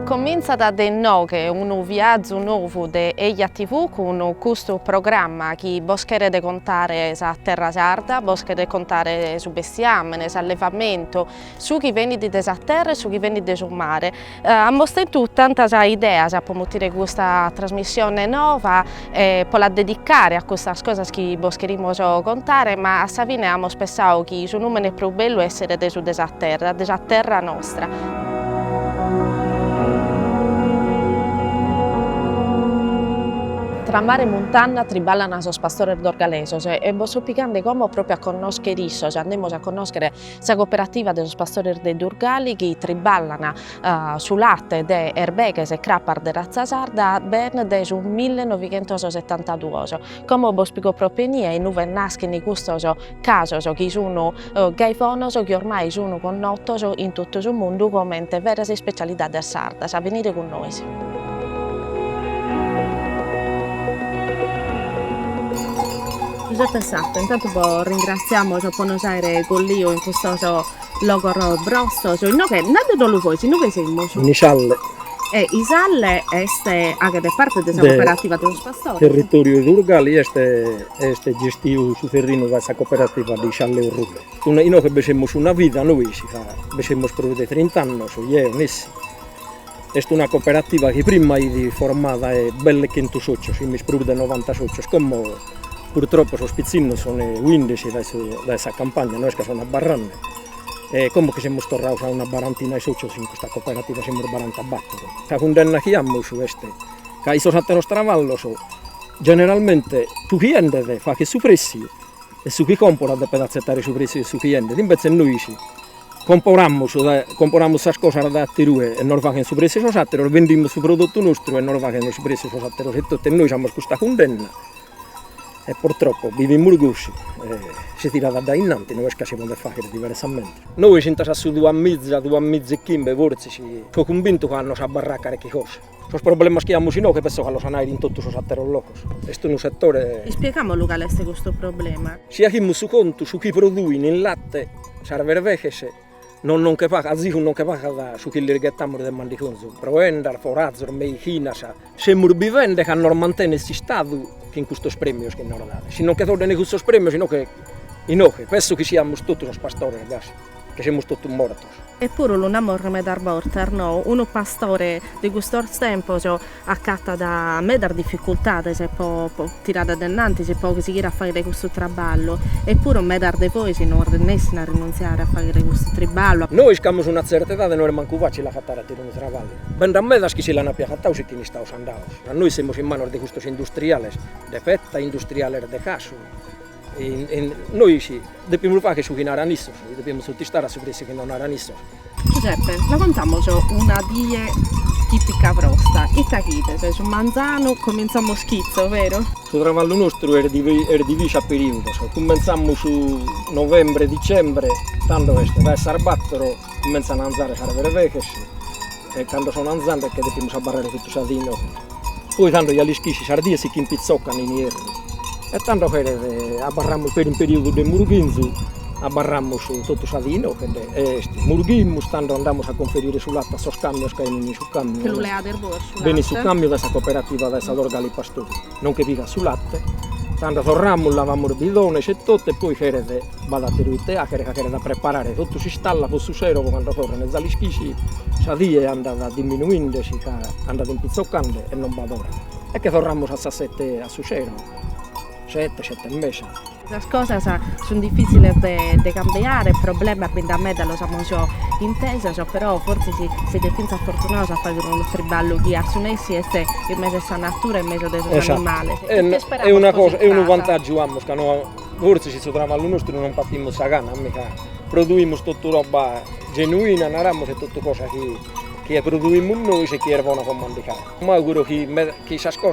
Comincia da noi un viaggio nuovo di Eia TV con questo programma che busca di contare a terra sarda, busca di contare su bestiame, su allevamento, su chi viene di terra e su chi viene di sul mare. Abbiamo avuto tante idee per promuovere questa trasmissione nuova e per la dedicare a queste cose che buscheremo contare, ma a Savine abbiamo pensato che il nome più bello è essere su della terra nostra. Tra mare e montagna triballano i pastori d'Orgaleso e posso piccare come proprio a conoscere isso, andiamo a conoscere la cooperativa dei pastori di Durgali che triballano sul latte di Erbeghes e Crappar di razza sarda ben dal 1972. Come vi spiego proprio e noi nascono in questi casi che sono gaifonosi che ormai sono connotati in tutto il mondo come vere specialità del sarda. Venite con noi. Giuseppe Satta, intanto ringraziamo Buenos Aires con l'io in questo luogo brosto. Noi che non lo vuoi, noi siamo in Isalle. E Isalle è anche parte della cooperativa dello pastori. Territorio di Urgali è gestito su terreno della cooperativa di Isalle Urrule. Noi che abbiamo una vita, noi abbiamo provveduto 30 anni, io nessi. È una cooperativa che prima è formata è belle 100 soci, mi sprovveduto 90 soci, come purtroppo sono spizzini, sono 15 da questa campagna, noi che sono a Barranne. E come siamo tornati a una barantina di soci in questa cooperativa, siamo 40 battere. La condanna che abbiamo su questo, che sono stati stravallo, generalmente su chi ende fa che su prezzi e su chi compra da pedazzettare su prezzi su chi ende. Invece noi compriamo queste cose da attirare e non facciamo su prezzi su altri, vendiamo su prodotto nostro e non facciamo su prezzi su altri. E noi siamo questa condanna. E purtroppo viviamo orgogliosi, si tira da innanzi, non possiamo fare diversamente. Noi siamo su 2 mezzi e chimbe, forse sono convinto che hanno a barracare che cosa. Sono problemi che abbiamo noi che penso che lo sanno in tutti i altri luoghi. Questo è un settore. Spieghiamo qual è questo problema. Se abbiamo su conto su chi produce il latte, sarebbe vecchio. Non che paga, azione non che paga su chi li rigettiamo del mandiconzo. Provenda, forazzo, medicina, siamo viventi che non mantiene questo stato che in questo premio che non dà. Se non che tornano questo premio, sino che penso che siamo tutti i pastori, ragazzi, che siamo tutti morti. Eppure non abbiamo da portare, no? Un pastore di questo tempo accatta da me da difficoltà, se può tirare dannanti, se può seguire a fare questo traballo. Eppure me da voi si non riescono a rinunciare a fare questo traballo. Noi abbiamo una certa età e non manco facile a fare un traballo. Ben da me da che si l'hanno piaciuto se chi ne sta usando. Noi siamo in mano di questi industriali, di fetta industriale di caso. Noi dobbiamo fare che su chi non erano isso, dobbiamo sottostare su quelli che non erano isso. Giuseppe, raccontiamo una die tipica vrosta, e tachite, su Manzano cominciamo schizzo, vero? Il traballo nostro è diviso a periodo, cominciamo su novembre-dicembre, tanto da Sarbattero cominciano a andare a fare vecchie, e quando sono andando è che dobbiamo sbarrare tutto Sardino. Poi tanto gli alischisci sardini si impizzoccano in ieri. E tanto che abbarramo per un periodo di Murghinzu, abbarramo su tutto Savino, e Murghimmo, tanto andiamo a conferire sul latte, su scambio, che vieni su cambio. Che lo lea del borso. Vieni su cambio da questa cooperativa, da questa Dorgali Pastori, non che viva sul latte. Tanto torniamo, lavamo il bidone, c'è tutto, e poi che vado a tirare che da preparare, tutto si stalla, con su sero, quando torna, e dagli schisci, Sadie anda diminuendo, anda impizzoccando e non va ora. E che torniamo a 7 a su sero. 7 e mezza. Le cose sono difficili da cambiare, il problema da me lo siamo intesi, però forse siete finti fortunati a fare un triballo che assumessi essere in mezzo alla natura e in mezzo agli animali. È una cosa, è un vantaggio, forse ci si trova nostro non partiamo a gana, produciamo tutta roba genuina, non abbiamo tutte cose che produciamo noi e che erano comandicate. Mi auguro che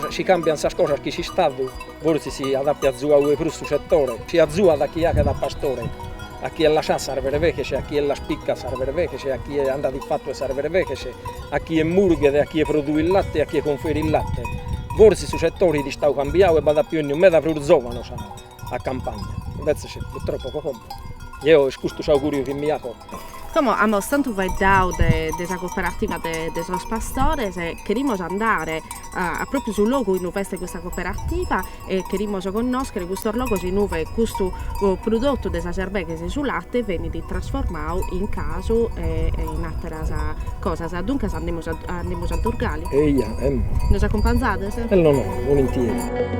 si cambiano queste cose che si stanno, forse si adatta a questo settore, si azzua da chi è che da pastore, a chi è lasciato serve vecchie, a chi è la spicca serve vecchie, a chi è andato in fatto serve vecchie, a chi è murghe, a chi è produce il latte e a chi è conferi il latte. Forse su settori di stanno cambiando e vada più in un mezzo per giovane a campagna, invece purtroppo come. Io questo augurio che mi ha. Como hemos tanto vedado de esa cooperativa de los pastores, queremos andare proprio sul luogo in cui è questa cooperativa e queremos conoscere questo luogo in cui questo prodotto della cerveza sul latte viene trasformato in caso e in altre cose. Dunque andiamo a Durgali. Nos accompagnate? No, volentieri.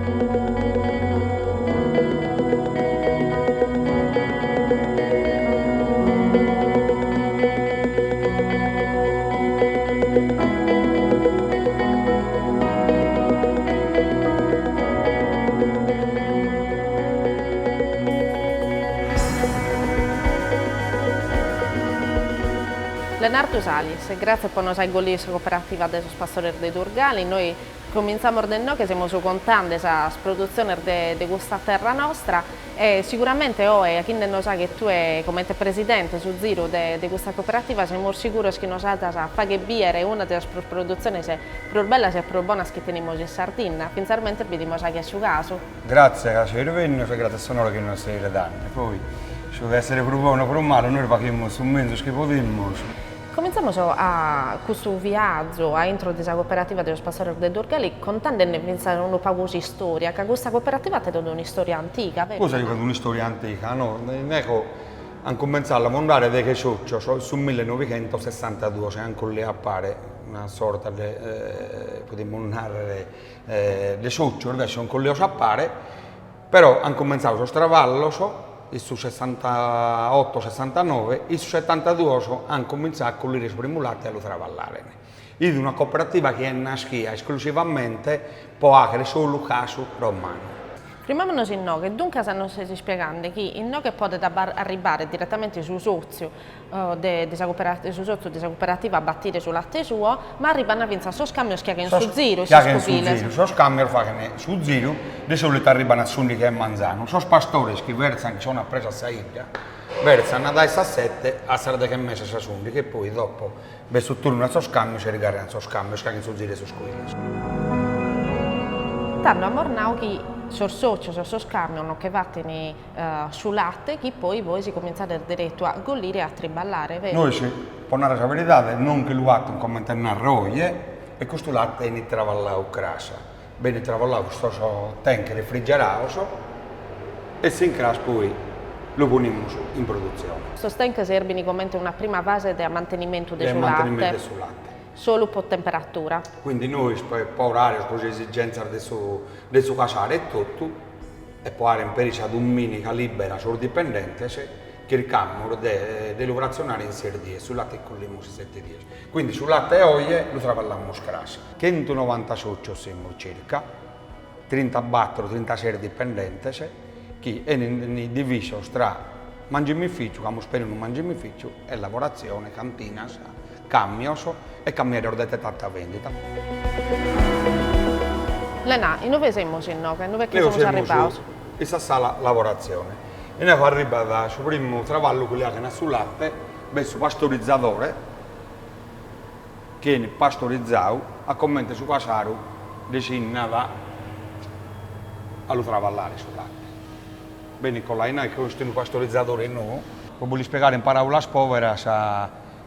Leonardo Salis, grazie per nos acollir la cooperativa de los pastores de Durgali. Noi cominciamo da noi che siamo contenti della produzione di questa terra nostra e sicuramente oggi, chi non sa che tu come presidente su Ziro di questa cooperativa, siamo sicuri che noi a fare bere una delle produzioni più belle e più buone che abbiamo in Sardegna. Finalmente vediamo che è il caso. Grazie a Cervenno e grazie a Sonora che non stai dando. Poi, se deve essere più buono o più male, noi facciamo su mezzo che possiamo. Cominciamo a questo viaggio dentro questa cooperativa dello Pastores de Durgali contando di pensare un po' di storia, che questa cooperativa ha una storia antica, vero? Cosa è una storia antica? No, ecco, hanno cominciato a montare dei ciocci sul 1962, cioè anche lì appare una sorta di, potremmo narrare, di ciocci, adesso con lì appare, però hanno cominciato a stravallo, su 68-69 e su 72 hanno cominciato a cogliere i primi latte e lo travallare. È una cooperativa che è nascita esclusivamente per avere solo caso romano. Prima non si no, che dunque stanno spiegando che il no che può arrivare direttamente sul sozio della cooperativa a battire sul latte suo, ma arrivano a pensare su scambio che è su Ziro, su scambio fa che su Ziro, di solito arrivano a Sundi che è Manzano, sono pastori che versano, che sono a presa a Saiglia, versano dai 7 a Sarda che è messa a Sundi, che poi dopo, su turno a suo scambio, si rigarano a suo scambio, che è su Ziro e su Squilla. Tanto a Mornau che sorsoccio, scambiano che vattene sul latte, che poi voi si cominciate diretto a gollire e a triballare, vero? Noi ci ponare la verità, non che lo fatto come a roie, e questo latte è travallato crasa. Bene travallato questo tank refrigerato e si incras poi lo poniamo in produzione. Questo tank serve come una prima fase di mantenimento del latte. Solo per temperatura. Quindi noi per orare, per esigenza del suo casare e tutto, e poi imperare ad un mini calibra sordipendente che il cambio dell'operazionale in 6 10, sul latte colliamo 7 10. Quindi sul latte e olio lo travalliamo scrasso. 198 siamo circa, 34-36 dipendenti, che è diviso tra mangiamificio, che abbiamo spesso un mangiamificio, e lavorazione, cantina, camion e cammiere ordete tanta vendita. Lena, in dove siamo che dove siamo arrivati? Questa sala lavorazione. E noi arriviamo sul primo travallo che è sul latte, sul pastorizzatore, che è pastorizzato, a commento su casaro, destinava allo travallare sul latte. Bene, con la che questo è un pastorizzatore no, voglio spiegare in parole povere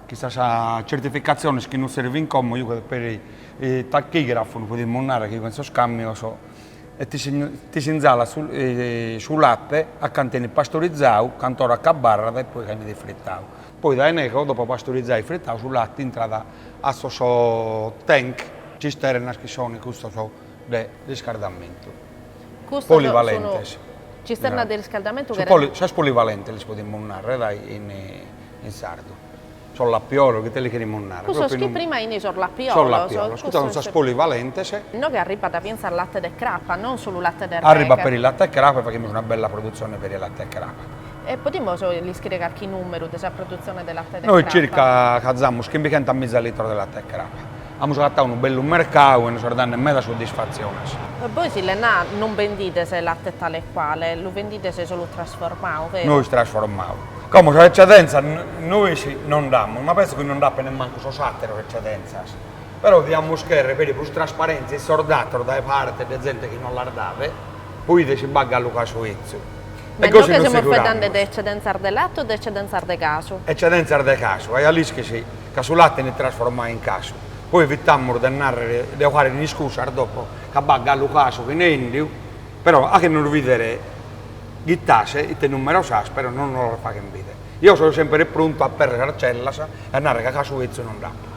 questa certificazione che non serve in comune, io per il tachigrafo non potevo mandare che questo scambio e ti si inzala sul latte a cantene pastorizzato, cantore a barra e poi cani di frittato. Poi da eneco, dopo pastorizzare e frittato, sul latte entrata a questo tank cisterna che sono questo di riscaldamento. Polivalente. Cisterna di riscaldamento che sono polivalente, le si può mandare in sardo. Sono l'appiolo che te le chiedi monare. Questo che prima in sono l'appiolo. Sono l'appiolo, scusa, non sa polivalente. No che arriva da pensare al latte del crapa, non solo latte del arriva per il latte crapa perché abbiamo una bella produzione per il latte crapa. E potremmo spiegare che numero della produzione del latte del crapa? Noi circa cazziamo 500 litri di latte crapa. Abbiamo trattato un bel mercato e non ci danno mezza soddisfazione. E voi se non vendite se latte tale e quale, lo vendite se solo trasformato, vero? Noi trasformiamo. Come c'è eccedenza noi non diamo, ma penso che non dà nemmeno so satero eccedenza. Però diamo scherre per i più trasparenza e sordato da parte di gente che non la dava, poi si bagga allo caso izzo. Ma E noi così che non siamo sicuramos. parlando di eccedenza di latte o di eccedenza di caso? Eccedenza de caso, e lì che sul latte ne trasforma in caso. Poi evitiamo di fare una scusa dopo che bagga lo caso che ne indio, però a che non vedere gittase, e numero però non lo fa che vede. Io sono sempre pronto a perdere la cella e andare a caso e non dà.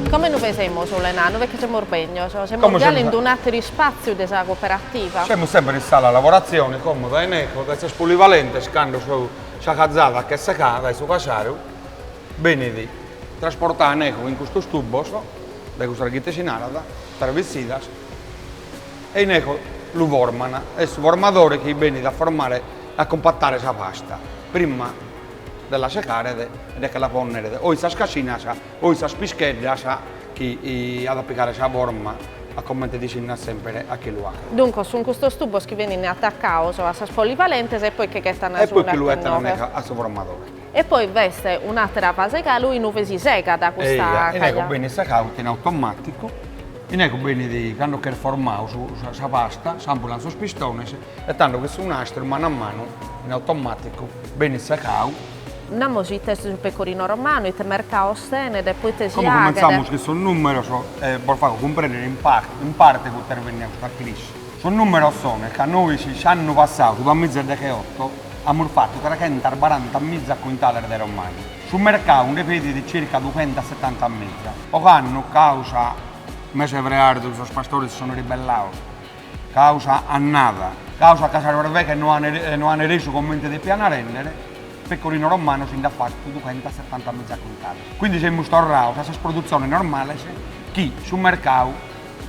Come noi siamo sulle nane? Perché siamo orpegno? Siamo Come già siamo- in un altro spazio della cooperativa? Siamo sempre in sala lavorazione, comoda e ecco, che c'è polivalente, scando su cazzata che si cava e su casario, bene di trasportare ecco, in questo tubo, da questa ragazza sinarada, per vestidas, e in ecco lo formano, è il formatore che viene da formare, a compattare la pasta, prima della secare ed è che la ponnere, o sa scasina, o sa spischedda, che ad applicare la forma, a commenti di sempre a chi lo ha. Dunque, su questo tubo che viene attaccato a queste polivalenti e poi che stanno E su poi una che lo cannone. è a suo formatore. E poi veste un'altra fase che lui non si seca da questa E ecco bene seccato in automatico, e ecco bene di quando che formato su pasta, sampola su pistone, e tanto che su un astro mano a mano in automatico, bene seccato. Andiamo sui test sul pecorino romano, il mercato stene, e poi te si Come cominciamo che sul numero, per far comprendere in parte che interveniamo a crisi. Sul numero sono che noi ci hanno passato da mezzo di 8 abbiamo fatto 340 mezza quintale di romani. Sul mercato un ripeti di circa 270 mezza. O hanno causa mese febbraio, i pastori si sono ribellati, causa annata, causa Casarverve che non hanno reso commenti di piano a rendere, pecorino romano si è fatto 270 mezza quintale. Quindi siamo stornati questa produzione normale chi sul mercato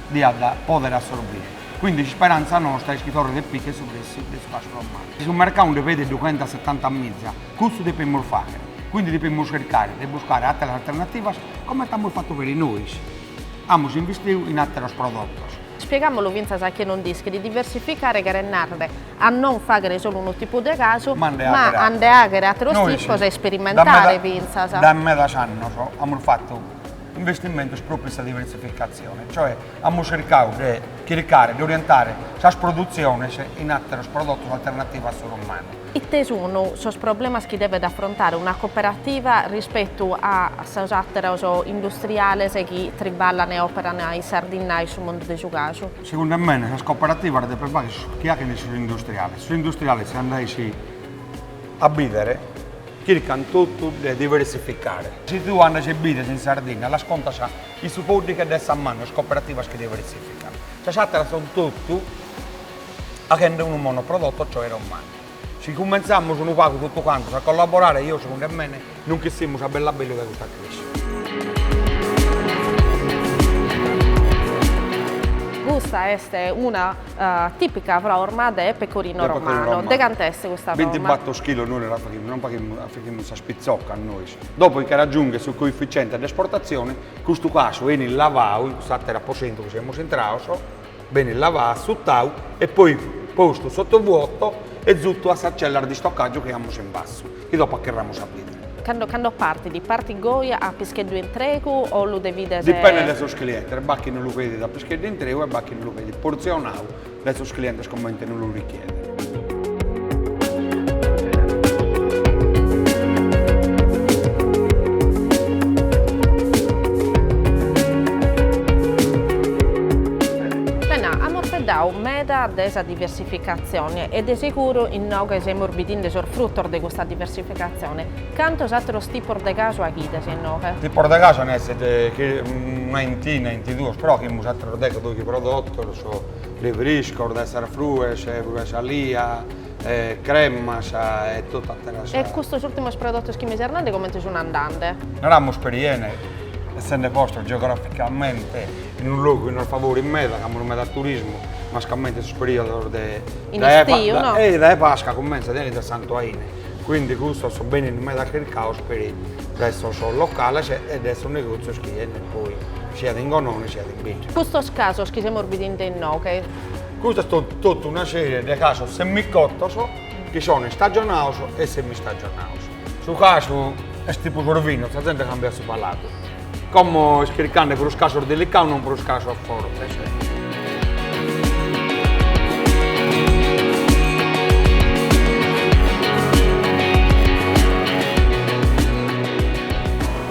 di poter assorbire. Quindi speranza nostra è scrittori del picche su questo spazio romano. Sul mercato vede 270 mezza, questo dobbiamo fare. Quindi dobbiamo cercare di buscare altre alternative come abbiamo fatto per noi. Abbiamo investito in altri prodotti. Spieghiamolo, Vinza, sa che non dice di diversificare, che renare a non fare solo un tipo di caso, ma andare a altri tipi e sperimentare, Vinza. Da me da anni abbiamo fatto investimento proprio in questa diversificazione, cioè abbiamo cercato di cercare di orientare la produzione in altri prodotti alternativi al suolo umano. E te sono i problemi che deve affrontare una cooperativa rispetto a altri industriali che triballano e operano in Sardegna sul mondo del giocato? Secondo me la cooperativa deve fare chi ha che ne sono industriali. Sugli industriali se andai a bidere, cercano tutto di diversificare. Se tu andi a bidere in Sardegna, la sconta i supporti che adesso a mano, le cooperative che diversificano. Cioè altre sono tutti a rendere un monoprodotto, cioè romano. Se cominciamo su un pago tutto quanto a collaborare, io secondo me non che siamo a bella bella da questa crisi. Questa è una tipica forma di pecorino romano. De quant'è questa forma? 24 kg noi non facciamo questa spizzocca a noi. Dopo che raggiunge sul coefficiente di esportazione, questo caso viene lavato, in questo aposento che siamo centrati, viene lavato, sottato e poi posto sotto vuoto e tutto a sarcella di stoccaggio che abbiamo in basso. E dopo accherramo a vita. Quando parti Goia a Pischeddu in Tregu o lo devi vedere? Dipende dai suoi clienti, il bacchi non lo vedi da Pischeddu in Tregu e il bacchi non lo vedi porzionato dai suoi clienti scommente non lo richiede. Meta della diversificazione ed è sicuro in noi che siamo orbitando sul frutto di questa diversificazione. Quanto altro tipo di caso a chi se no? Tipo di caso ne è una intina, 22, però che abbiamo altro due prodotti, le briscore, le sarfrue, le salia, crema e tutto altro. E questo ultimo prodotto che mi serve come sono andante? Non abbiamo esperienze. Essendo posto geograficamente in un luogo che non favore in meta, che non meta turismo, ma scamente sul periodo da Pasqua comincia a Santo Aine. Quindi questo so bene in meta che il caos per adesso sono locale e adesso un negozio che poi sia in Gonone sia in Biggio. Questo caso che siamo orbitando in noi? Questa è tutta una serie di casi semicottos che sono stagionali e semistagionali. Su caso è tipo sorvino, la gente cambia su palato. come scriccando per un caso delicato, non per un caso forte. Sì.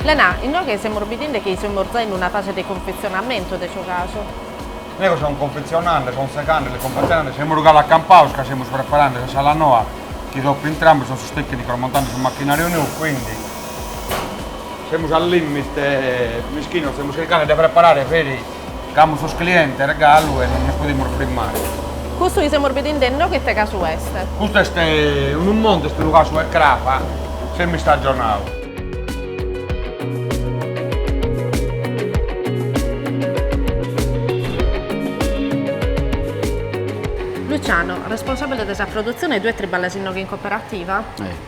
Lena, noi che siamo orbitando che siamo già in una fase di confezionamento del suo caso. Noi stiamo confezionando, consecando, le confezionando, siamo arrivati a Campausca, stiamo preparando la sala nuova, che dopo entrambi sono tecnici montando sul macchinario nuovo, quindi siamo al limite, mischino, stiamo cercando di preparare per i sul cliente, regalo e non ne possiamo filmare. Questo che stiamo orbitando noi che te caso è? Questo è un mondo, questo luogo su Crapa, semistagionale. Luciano, responsabile della produzione e due triballasino in cooperativa?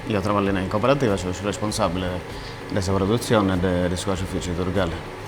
Io lavoro in cooperativa, sono responsabile della produzione e del suo ufficio di Durgale.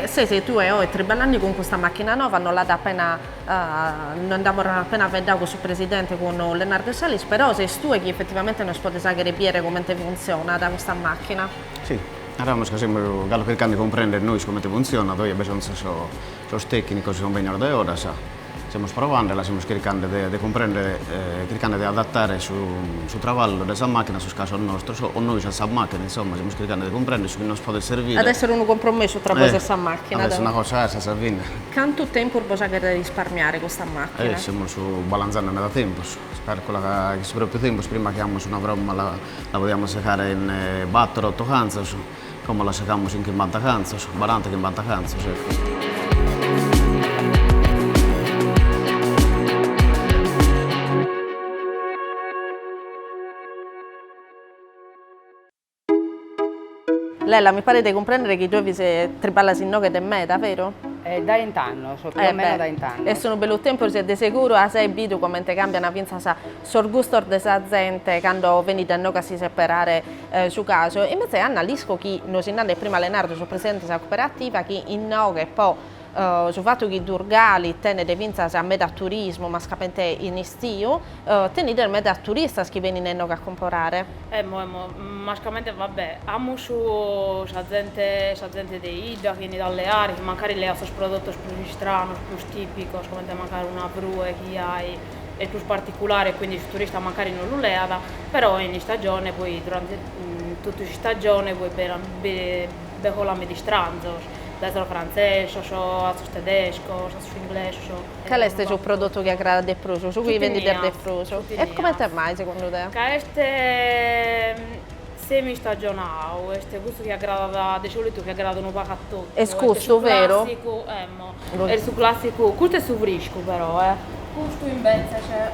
Sì, tu e triballani con questa macchina nuova, non l'ha appena, non abbiamo appena veduto con il presidente con Leonardo Salis, però sei tu che effettivamente non si può sapere come funziona da questa macchina? Sì, eravamo cercando di comprendere noi come funziona, noi abbiamo i tecnici che vengono da ora, stiamo provando, la stiamo cercando di comprendere, cercando di adattare sul travallo della macchina, sul caso nostro, o noi questa macchina, insomma, stiamo cercando di comprendere su che non si può servire. Ad essere un compromesso tra voi e questa macchina. Adesso è una cosa senza fine. Quanto tempo bisogna risparmiare questa macchina? Siamo balanzando a metà tempo, spero che si più tempo, prima che abbiamo una broma la possiamo seccare in 4-8 canzoni, come la secchiamo in 50 canzoni, 40-50 canzoni. Lella, mi pare di comprendere che i due vi siete triballati in noghe de meta, vero? Da int'anno, più o meno da int'anno. E sono bello tempo, siete sicuro, a sei bidu come cambia una pinza sul gusto della gente quando venite a noi a si separare su caso. Invece Anna Lisco, che non si innanzi prima Leonardo, sul presidente della cooperativa, che in noghe poi sul fatto che Durgali tiene dei pinza a meta turismo, ma scapente in estiu, tenete il meta turista che vengono in noghe a comprare. Ma scapente vabbè, amo su gente di Ida, quindi dalle aree, che magari le ha prodotti più strani, più tipici, come magari una brue che hai è più particolare, quindi il turista magari non lo leva, però in stagione poi durante tutta la stagione poi per becolame di stranzo. Adesso francese, tedesco, inglese. Qual è il prodotto che aggrada di più? Su cui vendi di più? E come te mai secondo te? Questo semistagionale, questo gusto che aggrada di solito che aggradano un po' a tutti. È scusto, vero? È il classico, questo è su fresco però, Questo invece c'è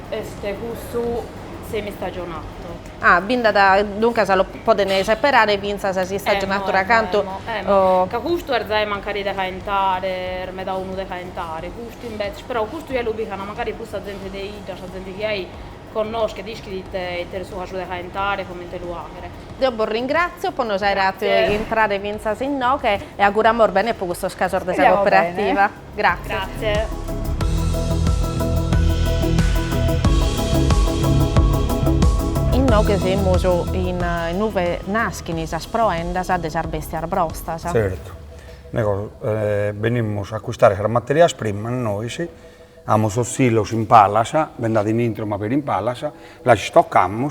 questo gusto semistagionato. Binda da dunque se lo potete separare pinza se si stagionato accanto. Che questo è magari da cantare, me da uno da cantare, questo invece, però questo io lo bicano magari più la gente di Ida, la gente che hai conosce, dici che te su da cantare, come te lo agere. Io vi ringrazio, poi noi siamo entrare pinza in nocche e auguriamo bene per questo scaso della cooperativa. Grazie. Grazie. Noi che siamo in nuove naschini, a sproendas, a desarbesti arbrosta. Certo. Noi venimmo a acquistare le materie prime, noi sì. Abbiamo silos in Palasa, vendati in intro ma per in Palasa, la ci stoccammo,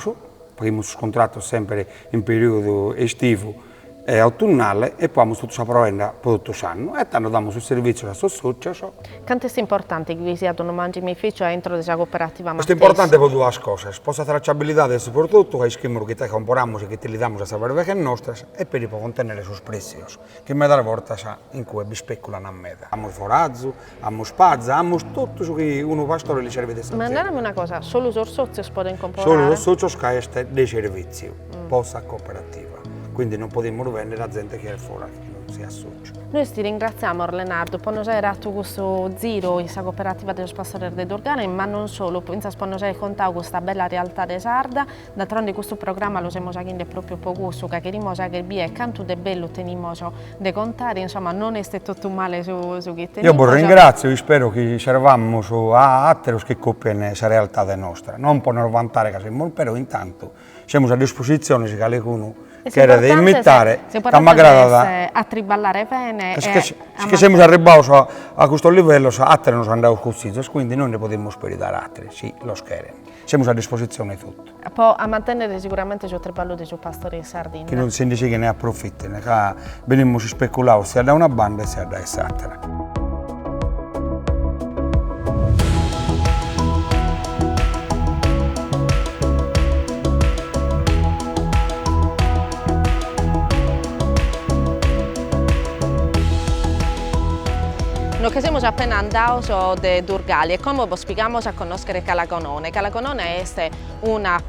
abbiamo scontrato sempre in periodo estivo e autunnale e poi abbiamo tutto provenda per tutto l'anno e tanto diamo sul servizio alla società. Quanto è importante che vi sia un mangiamificio dentro della cooperativa? Questo è importante per due cose, per la tracciabilità del prodotto, che scrivono che te compramos e che te li diamo a sapere che è nostra e per contenere i suoi prezzi, che me dà la volta in cui vi speculano a me. Abbiamo forazzo, abbiamo spazza, abbiamo tutto su che uno pastore li serve di Ma non è una cosa, solo i soci si possono comprare? Solo i soci che dei servizi, posta cooperativa. Quindi non possiamo vendere a gente che è fuori, che non si associa. Noi ti ringraziamo Leonardo, poi noi abbiamo fatto questo giro in cooperativa dello Spassarer de Durgale, ma non solo, poi ci abbiamo raccontato questa bella realtà di Sarda, d'altronde questo programma lo siamo facendo proprio per questo, che queremos che è quanto di bello teniamo da contare, insomma non è tutto male su che teniamo. Io vi ringrazio, io spero che servamo a altri che copiano questa realtà nostra, non per vantare che siamo, però intanto siamo a disposizione se qualcuno che era da imitare, da magari a triballare bene. Che siamo arrivati a questo livello, altri non sono andati così, quindi noi ne potremmo sperare altri, sì, lo scherzo. Siamo a disposizione di tutti. Poi a mantenere sicuramente il triballo di pastori in Sardegna. Che non si dice che ne approfittano, che veniamo speculati sia da una banda sia da quest'altra. Noi che siamo appena andati da Durgali e come vi spieghiamo a conoscere Calagonone. Calagonone è una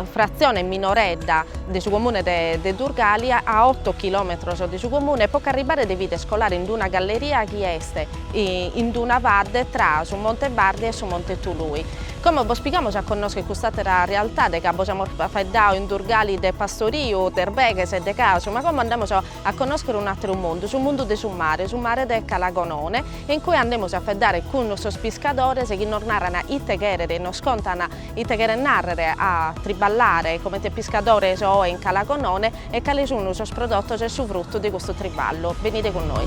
frazione minoredda del suo comune di Durgali a 8 km del suo comune, può arrivare a vite scolare in una galleria che è in una vade tra su Monte Bardi e su Monte Tului. Come vi spieghiamo a conoscere questa realtà che abbiamo fatto in Durgali del pastorio, del Beghes e del Caso, ma come andiamo a conoscere un altro mondo, sul mondo del mare del Calagonone, in cui andiamo a fare con i pescatori che non narrano i teghere, non scontano i teghere narrare a triballare come te pescatori o in Calagonone e quali sono i prodotti e su frutto di questo triballo. Venite con noi.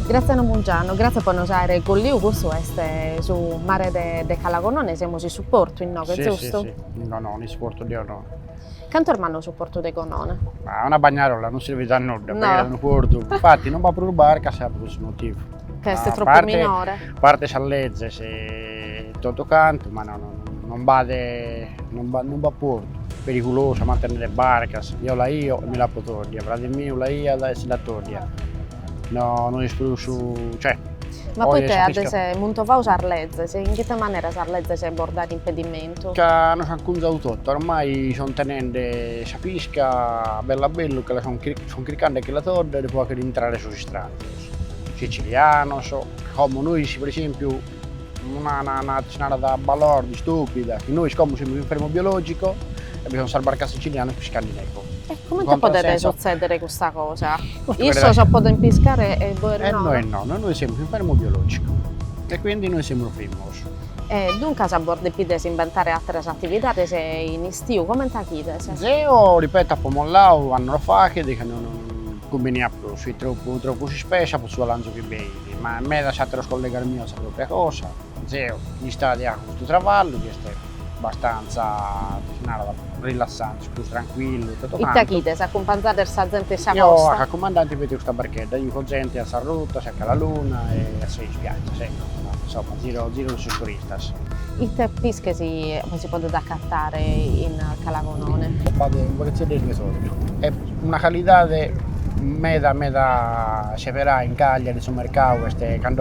Grazie a Mungiano, grazie per usare con lui questo è sul mare de Calagonone, siamo su supporto in Noga, giusto? Sì, no, in supporto di onore. Quanto ormai supporto di Gonone? Ma una bagnarola non serve da nulla, perché è un porto. Infatti non va per la barca se ha questo motivo. Che è troppo minore? Parte sallegge se tutto canto, ma non va a porto. Pericoloso mantenere barca, io e mi la potordia, frate mio la io e si la tordia. No, non escluso, cioè. Ma poi te adesso molto va a usare Sarlezze, in che maniera Sarlezze si è bordato impedimento? Che non si è accusato tutto, ormai sono tenendo la pisca bella bello che sono criccando che la torda e poi entrare sui strati. Siciliano, come noi per esempio una da balordi stupida, che noi siamo un infermo biologico e bisogna usare barca siciliana e pescare in eco. E come potete succedere questa cosa? Io so poter pescare e voi no? Noi siamo un infermo biologico e quindi noi siamo famosi. E dunque a bordo di inventare altre attività se in estiu, come ti Io ripeto a Pomollau anno fa che non combiniamo più, sui troppo si spesa, poi su lancio più bei, ma a me da satero scollegare mio è propria cosa. Io gli stati a questo travallo, che è abbastanza rilassante, più tranquillo, tutto quanto. E te chi accompagnate la gente a io costa? Io comandante vedo questa barchetta, io con gente a Sarrutta, a la luna e a sei spiaggia, sempre. Insomma, giro sui turisti. I te pesche si potete accattare in Calagonone? È una qualità meda severà in Cagliari, sul mercato,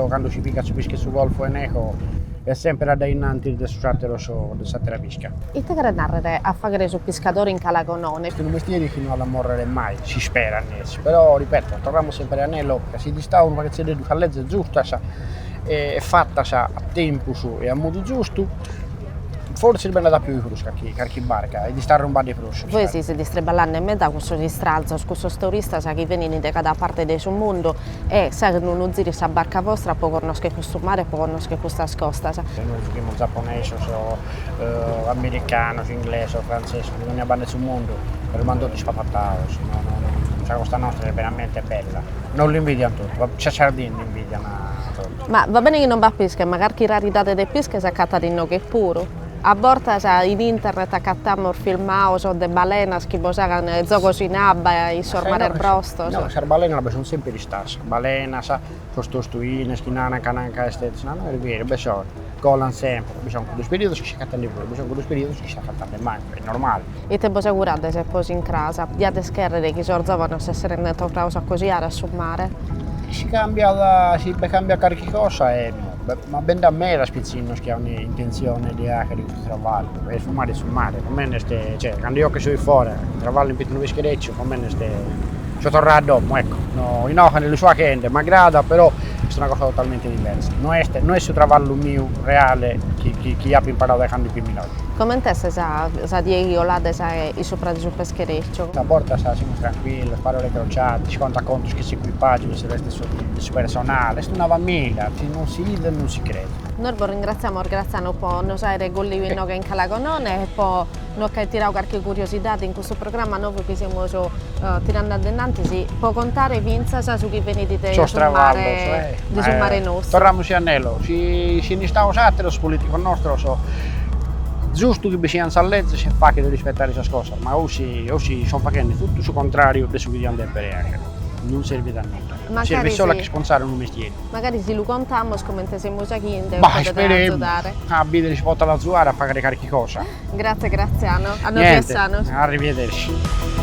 quando si picca su pesche su golfo e neco, è sempre da innanzi del satero della pesca. E te che narrare a fare su pescatori in Calagonone? Questo mestiere fino alla morire mai, si spera adesso, però ripeto, troviamo sempre anello che si dista una che di una legge giusta, è fatta a tempo e a modo giusto. Forse il bene da più di carchi barca e di stare un po' di prosciutto. Voi si distriballano in mezzo a questo distrazzo, questo turista che viene da cada parte del suo mondo e se non giri questa barca vostra può conoscere questo mare, può conoscere questa costa. Noi giochiamo giapponese, americano, inglese, francese, non abbiamo sul mondo, per mando di spapattato, la costa nostra è veramente bella. Non l'invidiano tutti, c'è Sardegna invidiano tutti. Ma va bene che non va a pesca, magari che rarità delle pesche si accatta di noi che è puro. A volte in internet accattiamo filmati de balene che posano giochi in abba e sormare il brosto. No, le balene sono sempre di stassa. Balena, costostuine, schinana, cananca, estetica, no, è vero, besor. Colano sempre, bisogna con due periodi che si accattano di più, bisogna con due periodi che si accattano di meno, è normale. E te puoi curare se poi in casa, diate scherre che sorzavano se si rendono a cucinare a sul mare? Si cambia qualche cosa e ma ben da me la spizzino che ha un'intenzione di questo travallo, e fumare sul mare, come cioè, quando io che sono fuori, il travallo in più non veschereccio, come ci tornerà dopo, ecco, no, nelle sue cende, ma grada, però è una cosa totalmente diversa, non è il travallo mio reale che ha imparato dai canti più minori. Come te sa di olade i sopra di su peschereccio? La porta siamo tranquilli, parole crociate, si conta conto che si equipaggi, se resta su personale, è una famiglia, non si vede e non si crede. Noi vi ringraziamo Graziano per non usare quelli che in Calagonone e per non tirare qualche curiosità in questo programma nuovo che stiamo tirando addennanti, si può contare Vinza su chi venite sul mare nostro. Torniamo a Annello, se ne sta usando lo politico nostro, giusto che bisogna salvezza si fa che rispettare queste cose, ma oggi sono facendo tutto sul contrario di quello che dobbiamo fare. Non serve da niente. Serve solo a sponsare un mestiere. Magari se lo contiamo come siamo già qui, speriamo. A bidere si porta la zuara a fare qualche cosa. Grazie Graziano. A noi Arrivederci.